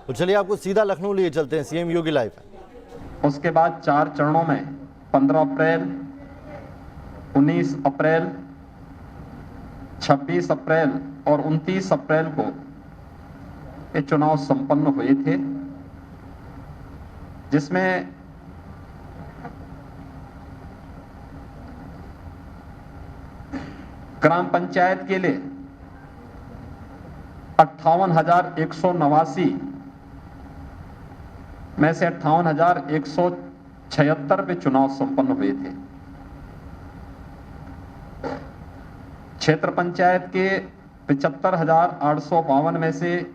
तो चलिए आपको सीधा लखनऊ लिए चलते हैं, सीएम योगी लाइव। उसके बाद 4 चरणों में 15 अप्रैल, 19 अप्रैल, 26 अप्रैल और 29 अप्रैल को ये चुनाव संपन्न हुए थे, जिसमें ग्राम पंचायत के लिए 58,189 में से 58,176 पे चुनाव संपन्न हुए थे। क्षेत्र पंचायत के 75,852 में से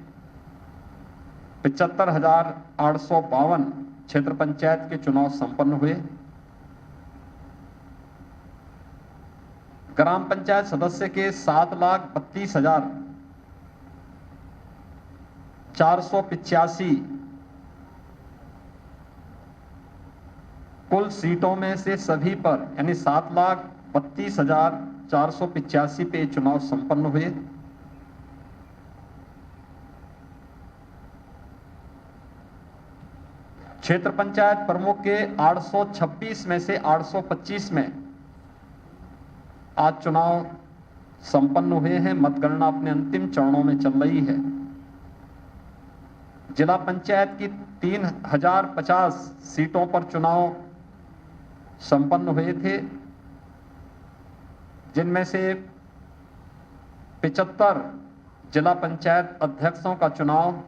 75,852 क्षेत्र पंचायत के चुनाव संपन्न हुए। ग्राम पंचायत सदस्य के 7,32,485 कुल सीटों में से सभी पर यानी 7,32,485 पे चुनाव संपन्न हुए। क्षेत्र पंचायत प्रमुख के 826 में से 825 में आज चुनाव संपन्न हुए हैं। मतगणना अपने अंतिम चरणों में चल रही है। जिला पंचायत की 3,050 सीटों पर चुनाव संपन्न हुए थे, जिनमें से 75 जिला पंचायत अध्यक्षों का चुनाव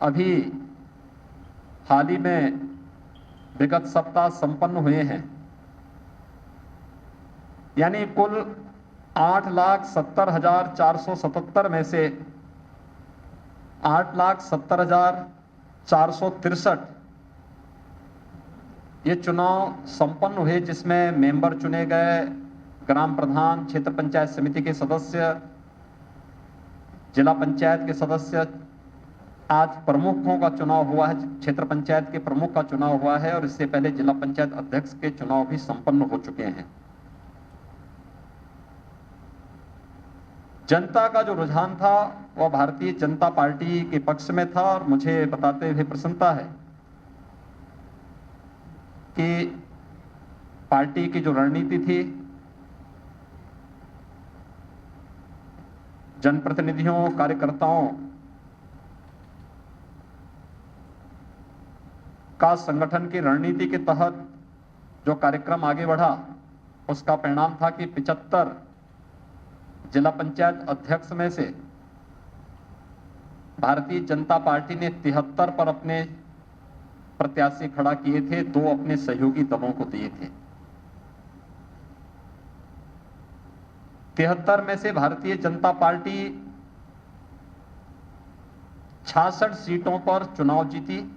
अभी हाल ही में विगत सप्ताह संपन्न हुए हैं। यानी कुल 8,70,477 में से 8,70,463 ये चुनाव संपन्न हुए, जिसमें मेंबर चुने गए, ग्राम प्रधान, क्षेत्र पंचायत समिति के सदस्य, जिला पंचायत के सदस्य। आज प्रमुखों का चुनाव हुआ है, क्षेत्र पंचायत के प्रमुख का चुनाव हुआ है और इससे पहले जिला पंचायत अध्यक्ष के चुनाव भी संपन्न हो चुके हैं। जनता का जो रुझान था वह भारतीय जनता पार्टी के पक्ष में था और मुझे बताते हुए प्रसन्नता है कि पार्टी की जो रणनीति थी, जनप्रतिनिधियों, कार्यकर्ताओं का संगठन की रणनीति के तहत जो कार्यक्रम आगे बढ़ा, उसका परिणाम था कि 75 जिला पंचायत अध्यक्ष में से भारतीय जनता पार्टी ने 73 पर अपने प्रत्याशी खड़ा किए थे, 2 अपने सहयोगी दलों को दिए थे। 73 में से भारतीय जनता पार्टी 66 सीटों पर चुनाव जीती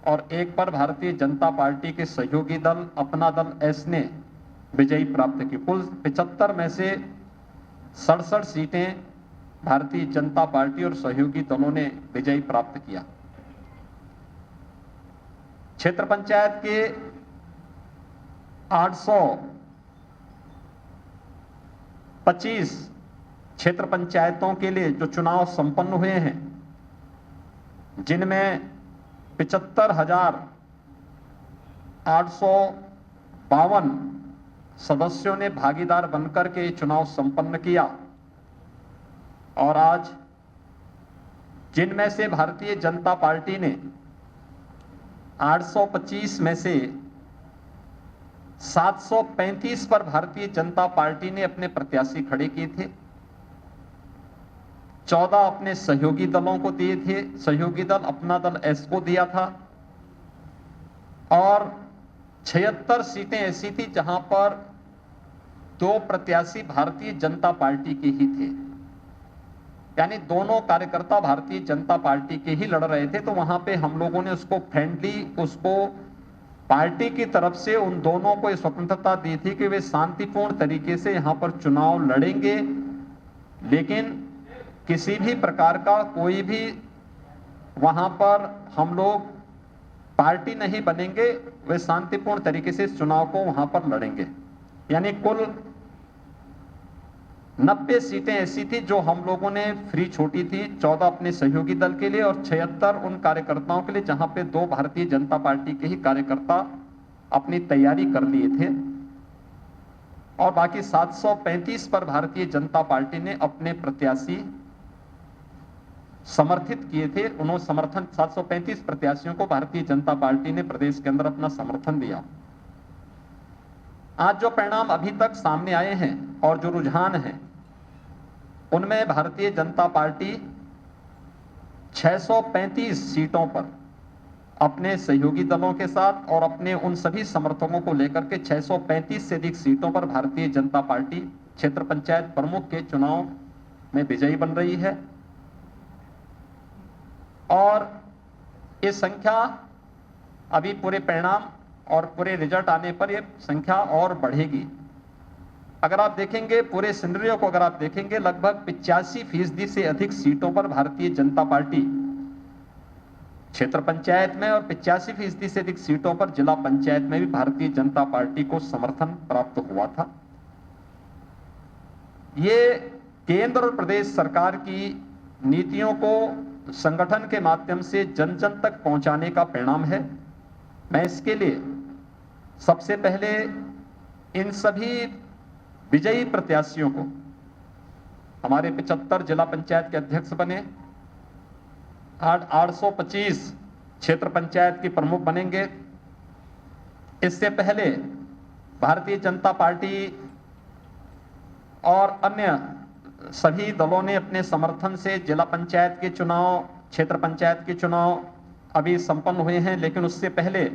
और 1 पर भारतीय जनता पार्टी के सहयोगी दल अपना दल एस ने विजयी प्राप्त की। कुल 75 में से 67 सीटें भारतीय जनता पार्टी और सहयोगी दलों ने विजयी प्राप्त किया। क्षेत्र पंचायत के 825 क्षेत्र पंचायतों के लिए जो चुनाव संपन्न हुए हैं, जिनमें 75,852 सदस्यों ने भागीदार बनकर के चुनाव संपन्न किया और आज जिनमें से भारतीय जनता पार्टी ने 825 में से 735 पर भारतीय जनता पार्टी ने अपने प्रत्याशी खड़े किए थे, 14 अपने सहयोगी दलों को दिए थे, सहयोगी दल अपना दल एस को दिया था और 76 सीटें ऐसी थी जहां पर 2 प्रत्याशी भारतीय जनता पार्टी के ही थे, यानी दोनों कार्यकर्ता भारतीय जनता पार्टी के ही लड़ रहे थे। तो वहां पे हम लोगों ने उसको फ्रेंडली, उसको पार्टी की तरफ से उन दोनों को स्वतंत्रता दी थी कि वे शांतिपूर्ण तरीके से यहां पर चुनाव लड़ेंगे, लेकिन किसी भी प्रकार का कोई भी वहां पर हम लोग पार्टी नहीं बनेंगे, वे शांतिपूर्ण तरीके से इस चुनाव को वहां पर लड़ेंगे। यानी कुल 90 सीटें ऐसी थी जो हम लोगों ने फ्री छोड़ी थी, 14 अपने सहयोगी दल के लिए और 76 उन कार्यकर्ताओं के लिए जहां पे 2 भारतीय जनता पार्टी के ही कार्यकर्ता अपनी तैयारी कर लिए थे, और बाकी 735 पर भारतीय जनता पार्टी ने अपने प्रत्याशी समर्थित किए थे। उन्होंने समर्थन 735 प्रत्याशियों को भारतीय जनता पार्टी ने प्रदेश के अंदर अपना समर्थन दिया। आज जो परिणाम अभी तक सामने आए हैं और जो रुझान हैं, उनमें भारतीय जनता पार्टी 635 सीटों पर अपने सहयोगी दलों के साथ और अपने उन सभी समर्थकों को लेकर के 635 से अधिक सीटों पर भारतीय जनता पार्टी क्षेत्र पंचायत प्रमुख के चुनाव में विजयी बन रही है। और ये संख्या अभी पूरे परिणाम और पूरे रिजल्ट आने पर ये संख्या और बढ़ेगी। अगर आप देखेंगे पूरे सिनेरियो को, अगर आप देखेंगे लगभग 85% से अधिक सीटों पर भारतीय जनता पार्टी क्षेत्र पंचायत में और 85% से अधिक सीटों पर जिला पंचायत में भी भारतीय जनता पार्टी को समर्थन प्राप्त हुआ था। ये केंद्र और प्रदेश सरकार की नीतियों को संगठन के माध्यम से जन जन तक पहुंचाने का परिणाम है। मैं इसके लिए सबसे पहले इन सभी विजयी प्रत्याशियों को, हमारे 75 जिला पंचायत के अध्यक्ष बने, 825 क्षेत्र पंचायत के प्रमुख बनेंगे। इससे पहले भारतीय जनता पार्टी और अन्य सभी दलों ने अपने समर्थन से जिला पंचायत के चुनाव, क्षेत्र पंचायत के चुनाव अभी संपन्न हुए हैं, लेकिन उससे पहले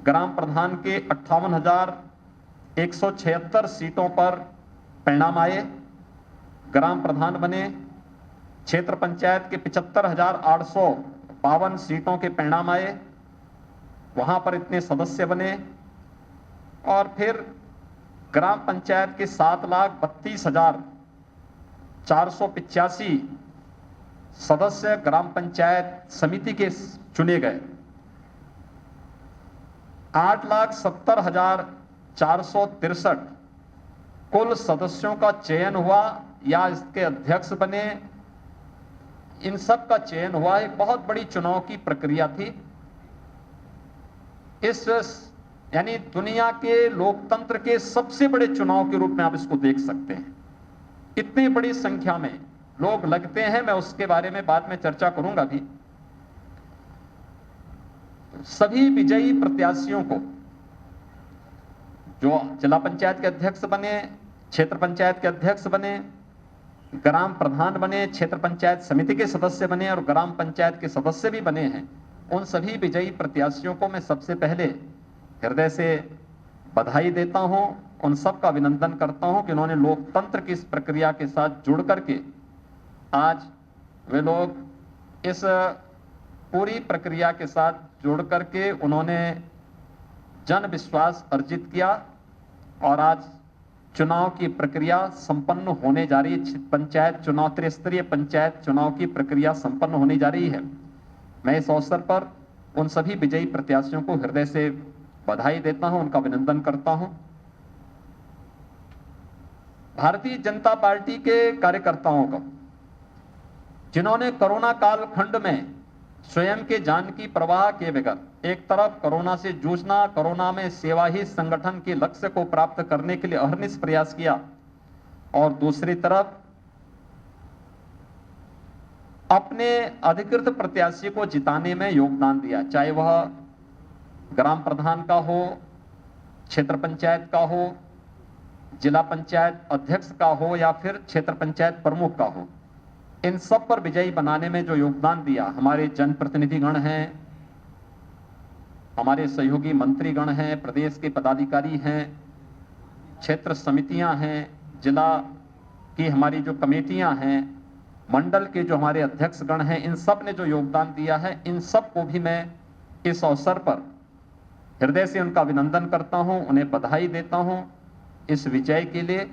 ग्राम प्रधान के 58,176 सीटों पर परिणाम आए, ग्राम प्रधान बने। क्षेत्र पंचायत के 75,852 सीटों के परिणाम आए, वहां पर इतने सदस्य बने। और फिर ग्राम पंचायत के 7,32,485 सदस्य ग्राम पंचायत समिति के चुने गए। 8,70,463 कुल सदस्यों का चयन हुआ या इसके अध्यक्ष बने, इन सब का चयन हुआ। एक बहुत बड़ी चुनाव की प्रक्रिया थी। इस यानी दुनिया के लोकतंत्र के सबसे बड़े चुनाव के रूप में आप इसको देख सकते हैं। इतनी बड़ी संख्या में लोग लगते हैं, मैं उसके बारे में बाद में चर्चा करूंगा भी। सभी विजयी प्रत्याशियों को, जो जिला पंचायत के अध्यक्ष बने, क्षेत्र पंचायत के अध्यक्ष बने, ग्राम प्रधान बने, क्षेत्र पंचायत समिति के सदस्य बने और ग्राम पंचायत के सदस्य भी बने हैं, उन सभी विजयी प्रत्याशियों को मैं सबसे पहले हृदय से बधाई देता हूं। उन सब का अभिनंदन करता हूं कि उन्होंने लोकतंत्र की इस प्रक्रिया के साथ जुड़ करके आज वे लोग इस पूरी प्रक्रिया के साथ जुड़ करके उन्होंने जन विश्वास अर्जित किया और आज चुनाव की प्रक्रिया संपन्न होने जा रही है। पंचायत चुनाव, त्रिस्तरीय पंचायत चुनाव की प्रक्रिया संपन्न होने जा रही है। मैं इस अवसर पर उन सभी विजयी प्रत्याशियों को हृदय से बधाई देता हूं, उनका अभिनंदन करता हूं। भारतीय जनता पार्टी के कार्यकर्ताओं को, जिन्होंने कोरोना काल खंड में स्वयं के जान की परवाह किए बगैर एक तरफ कोरोना से जूझना, कोरोना में सेवा ही संगठन के लक्ष्य को प्राप्त करने के लिए अहर्निश प्रयास किया, और दूसरी तरफ अपने अधिकृत प्रत्याशी को जिताने में योगदान दिया, चाहे वह ग्राम प्रधान का हो, क्षेत्र पंचायत का हो, जिला पंचायत अध्यक्ष का हो या फिर क्षेत्र पंचायत प्रमुख का हो। इन सब पर विजयी बनाने में जो योगदान दिया, हमारे जनप्रतिनिधिगण हैं, हमारे सहयोगी मंत्रीगण हैं, प्रदेश के पदाधिकारी हैं, क्षेत्र समितियां हैं, जिला की हमारी जो कमेटियां हैं, मंडल के जो हमारे अध्यक्षगण हैं, इन सब ने जो योगदान दिया है, इन सब को भी मैं इस अवसर पर हृदय से उनका अभिनंदन करता हूं, उन्हें बधाई देता हूं इस विजय के लिए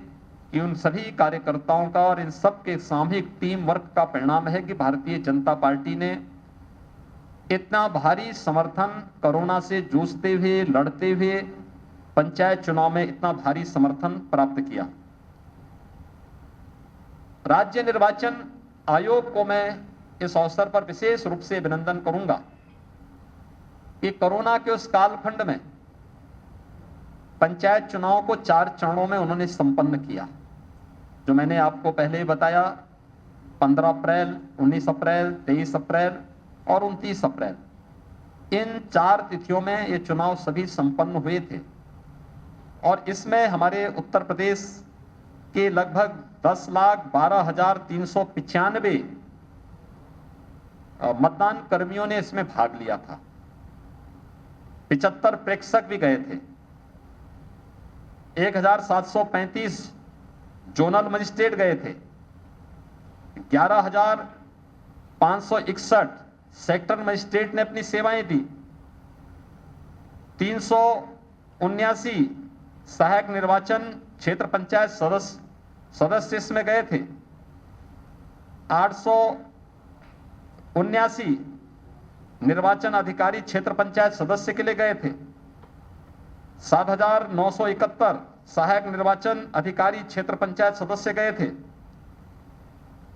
कि उन सभी कार्यकर्ताओं का और इन सब के सामूहिक टीम वर्क का परिणाम है कि भारतीय जनता पार्टी ने इतना भारी समर्थन कोरोना से जूझते हुए, लड़ते हुए पंचायत चुनाव में इतना भारी समर्थन प्राप्त किया। राज्य निर्वाचन आयोग को मैं इस अवसर पर विशेष रूप से अभिनंदन करूंगा कि कोरोना के उस कालखंड में पंचायत चुनाव को 4 चरणों में उन्होंने संपन्न किया। जो मैंने आपको पहले ही बताया, 15 अप्रैल, 19 अप्रैल, 23 अप्रैल और 29 अप्रैल, इन 4 तिथियों में ये चुनाव सभी संपन्न हुए थे। और इसमें हमारे उत्तर प्रदेश के लगभग 10,12,395 मतदान कर्मियों ने इसमें भाग लिया था। 75 प्रेक्षक भी गए थे। 1,735 जोनल मजिस्ट्रेट गए थे। 11,561 सेक्टर मजिस्ट्रेट ने अपनी सेवाएं दी। 379 सहायक निर्वाचन क्षेत्र पंचायत सदस्य इसमें गए थे। 879 निर्वाचन अधिकारी क्षेत्र पंचायत सदस्य के लिए गए थे। 7,971 सहायक निर्वाचन अधिकारी क्षेत्र पंचायत सदस्य गए थे।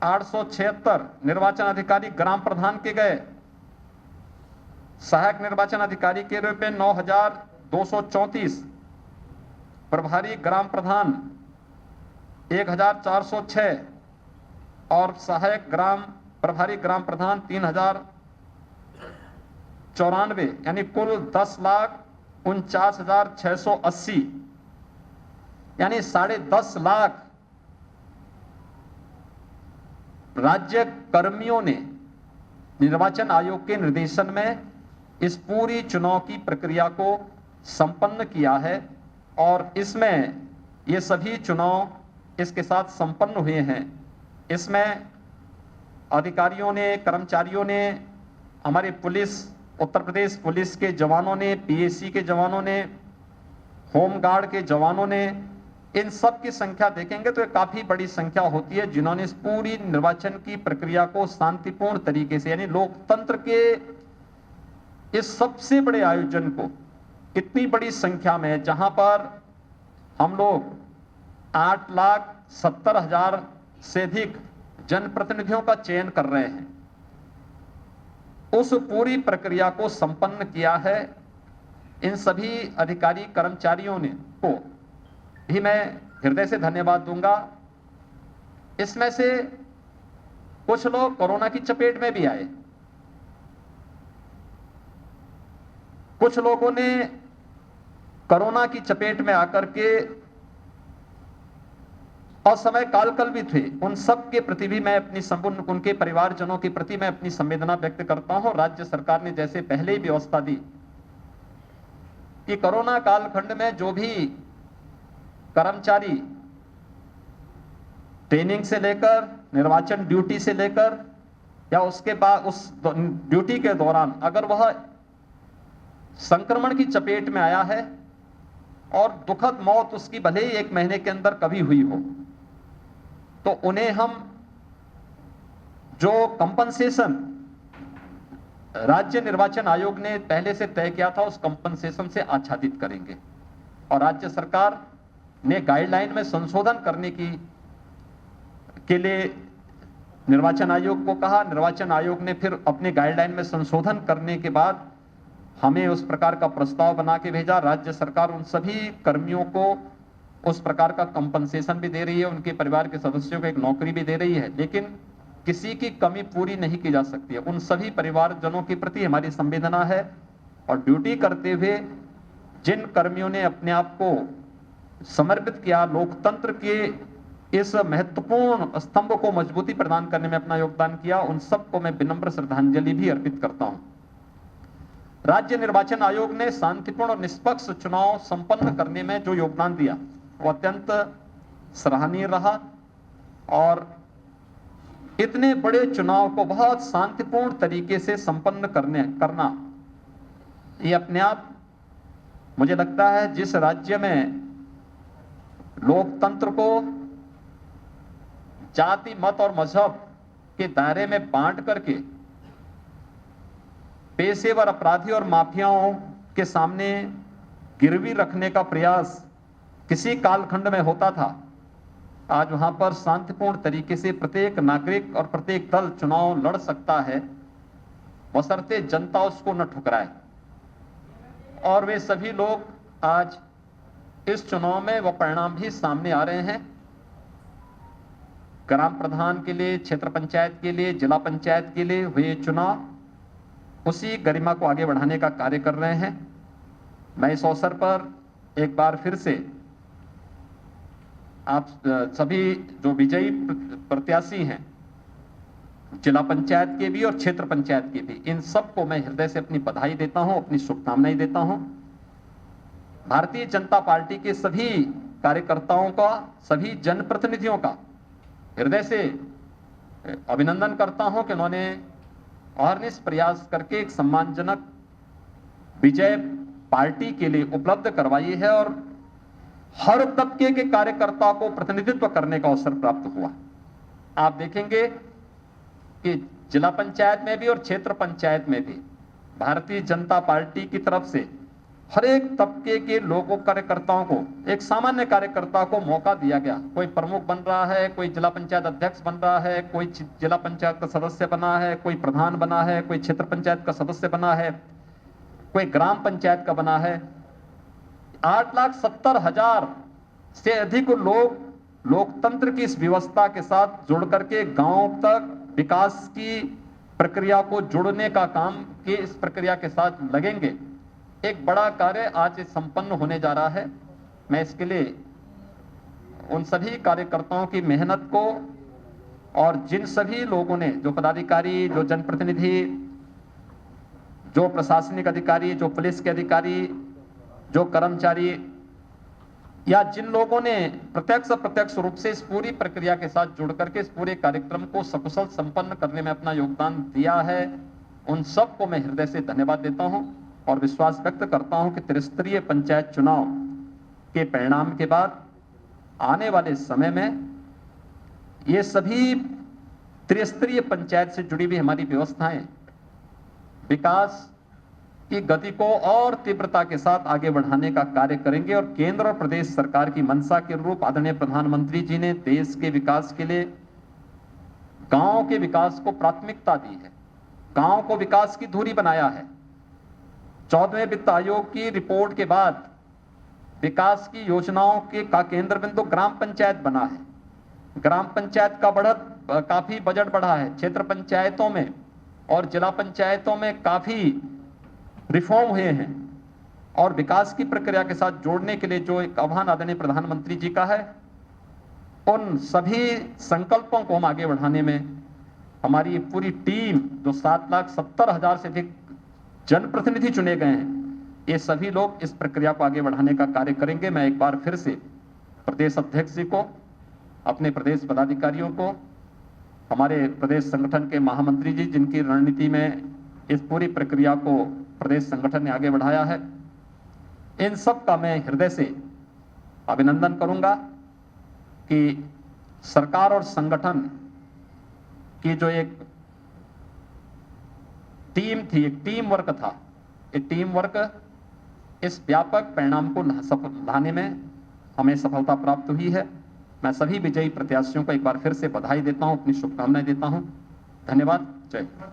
876 निर्वाचन अधिकारी ग्राम प्रधान के गए। सहायक निर्वाचन अधिकारी के रूप में 9,234, प्रभारी ग्राम प्रधान 1,406 और सहायक प्रभारी ग्राम प्रधान 3,094, यानी कुल 10,49,680, यानी 10.5 लाख राज्य कर्मियों ने निर्वाचन आयोग के निर्देशन में इस पूरी चुनाव की प्रक्रिया को संपन्न किया है। और इसमें ये सभी चुनाव इसके साथ संपन्न हुए हैं। इसमें अधिकारियों ने, कर्मचारियों ने, हमारे पुलिस, उत्तर प्रदेश पुलिस के जवानों ने, पीएसी के जवानों ने, होमगार्ड के जवानों ने, इन सब की संख्या देखेंगे तो ये काफी बड़ी संख्या होती है जिन्होंने इस पूरी निर्वाचन की प्रक्रिया को शांतिपूर्ण तरीके से, यानी लोकतंत्र के इस सबसे बड़े आयोजन को इतनी बड़ी संख्या में, जहां पर हम लोग 8,70,000 से अधिक जनप्रतिनिधियों का चयन कर रहे हैं, उस पूरी प्रक्रिया को संपन्न किया है। इन सभी अधिकारी कर्मचारियों ने को भी मैं हृदय से धन्यवाद दूंगा। इसमें से कुछ लोग कोरोना की चपेट में भी आए। कुछ लोगों ने कोरोना की चपेट में आकर के असमय कालकल भी थे। उन सब के प्रति भी मैं अपनी संपूर्ण, उनके परिवारजनों के प्रति मैं अपनी संवेदना व्यक्त करता हूं। राज्य सरकार ने जैसे पहले ही व्यवस्था दी कि कोरोना कालखंड में जो भी कर्मचारी ट्रेनिंग से लेकर, निर्वाचन ड्यूटी से लेकर या उसके बाद उस ड्यूटी के दौरान अगर वह संक्रमण की चपेट में आया है और दुखद मौत उसकी भले ही 1 महीने के अंदर कभी हुई हो, तो उन्हें हम जो कंपनसेशन राज्य निर्वाचन आयोग ने पहले से तय किया था उस कंपनसेशन से आच्छादित करेंगे। और राज्य सरकार ने गाइडलाइन में संशोधन करने के लिए निर्वाचन आयोग को कहा। निर्वाचन आयोग ने फिर अपने गाइडलाइन में संशोधन करने के बाद हमें उस प्रकार का प्रस्ताव बना के भेजा। राज्य सरकार उन सभी कर्मियों को उस प्रकार का कंपनसेशन भी दे रही है, उनके परिवार के सदस्यों को एक नौकरी भी दे रही है, लेकिन किसी की कमी पूरी नहीं की जा सकती है। उन सभी परिवारजनों के प्रति हमारी संवेदना है। और ड्यूटी करते हुए जिन कर्मियों ने अपने आप को समर्पित किया, लोकतंत्र के इस महत्वपूर्ण स्तंभ को मजबूती प्रदान करने में अपना योगदान किया, उन सबको मैं विनम्र श्रद्धांजलि भी अर्पित करता हूं। राज्य निर्वाचन आयोग ने शांतिपूर्ण और निष्पक्ष चुनाव संपन्न करने में जो योगदान दिया वो अत्यंत सराहनीय रहा। और इतने बड़े चुनाव को बहुत शांतिपूर्ण तरीके से संपन्न करना ये अपने आप, मुझे लगता है जिस राज्य में लोकतंत्र को जाति, मत और मजहब के दायरे में बांट करके पेशेवर अपराधी और माफियाओं के सामने गिरवी रखने का प्रयास किसी कालखंड में होता था, आज वहां पर शांतिपूर्ण तरीके से प्रत्येक नागरिक और प्रत्येक दल चुनाव लड़ सकता है, बशर्ते जनता उसको न ठुकराए। और वे सभी लोग आज इस चुनाव में वो परिणाम भी सामने आ रहे हैं। ग्राम प्रधान के लिए, क्षेत्र पंचायत के लिए, जिला पंचायत के लिए हुए चुनाव उसी गरिमा को आगे बढ़ाने का कार्य कर रहे हैं। मैं इस अवसर पर एक बार फिर से आप सभी जो विजयी प्रत्याशी हैं, जिला पंचायत के भी और क्षेत्र पंचायत के भी, इन सबको मैं हृदय से अपनी बधाई देता हूं, अपनी शुभकामनाएं देता हूं। भारतीय जनता पार्टी के सभी कार्यकर्ताओं का, सभी जनप्रतिनिधियों का हृदय से अभिनंदन करता हूं कि उन्होंने अहर्निश प्रयास करके एक सम्मानजनक विजय पार्टी के लिए उपलब्ध करवाई है और हर तबके के कार्यकर्ता को प्रतिनिधित्व करने का अवसर प्राप्त हुआ। आप देखेंगे कि जिला पंचायत में भी और क्षेत्र पंचायत में भी भारतीय जनता पार्टी की तरफ से हर एक तबके के लोगों, कार्यकर्ताओं को, एक सामान्य कार्यकर्ता को मौका दिया गया। कोई प्रमुख बन रहा है, कोई जिला पंचायत अध्यक्ष बन रहा है, कोई जिला पंचायत का सदस्य बना है, कोई प्रधान बना है, कोई क्षेत्र पंचायत का सदस्य बना है, कोई ग्राम पंचायत का बना है। 8,70,000 से अधिक लोग लोकतंत्र की इस व्यवस्था के साथ जुड़ करके गांव तक विकास की प्रक्रिया को जोड़ने का काम के इस प्रक्रिया के साथ लगेंगे। एक बड़ा कार्य आज संपन्न होने जा रहा है। मैं इसके लिए उन सभी कार्यकर्ताओं की मेहनत को और जिन सभी लोगों ने, जो पदाधिकारी, जो जनप्रतिनिधि, जो प्रशासनिक अधिकारी, जो पुलिस के अधिकारी, जो कर्मचारी, या जिन लोगों ने प्रत्यक्ष अप्रत्यक्ष रूप से इस पूरी प्रक्रिया के साथ जुड़ करके इस पूरे कार्यक्रम को सकुशल संपन्न करने में अपना योगदान दिया है, उन सबको मैं हृदय से धन्यवाद देता हूं और विश्वास व्यक्त करता हूं कि त्रिस्तरीय पंचायत चुनाव के परिणाम के बाद आने वाले समय में ये सभी त्रिस्तरीय पंचायत से जुड़ी हुई हमारी व्यवस्थाएं विकास की गति को और तीव्रता के साथ आगे बढ़ाने का कार्य करेंगे और केंद्र और प्रदेश सरकार की मंशा के अनुरूप आदरणीय प्रधानमंत्री जी ने देश के विकास के लिए गांव के विकास को प्राथमिकता दी है, गांव को विकास की धुरी बनाया है। 14वें वित्त आयोग की रिपोर्ट के बाद विकास की योजनाओं के का केंद्र बिंदु ग्राम पंचायत बना है। ग्राम पंचायत का काफी बजट बढ़ा है। क्षेत्र पंचायतों में और जिला पंचायतों में काफी रिफॉर्म हुए हैं और विकास की प्रक्रिया के साथ जोड़ने के लिए जो एक आह्वान आदरणीय प्रधानमंत्री जी का है, उन सभी संकल्पों को हम आगे बढ़ाने में हमारी पूरी टीम, जो 7,70,000 से अधिक जनप्रतिनिधि चुने गए हैं, ये सभी लोग इस प्रक्रिया को आगे बढ़ाने का कार्य करेंगे। मैं एक बार फिर से प्रदेश अध्यक्ष जी को, अपने प्रदेश पदाधिकारियों को, हमारे प्रदेश संगठन के महामंत्री जी, जिनकी रणनीति में इस पूरी प्रक्रिया को प्रदेश संगठन ने आगे बढ़ाया है, इन सब का मैं हृदय से अभिनंदन करूंगा कि सरकार और संगठन की जो एक टीम थी, एक टीम वर्क था, ये टीम वर्क इस व्यापक परिणाम को लाने में हमें सफलता प्राप्त हुई है। मैं सभी विजयी प्रत्याशियों को एक बार फिर से बधाई देता हूं, अपनी शुभकामनाएं देता हूं। धन्यवाद। जय हिंद।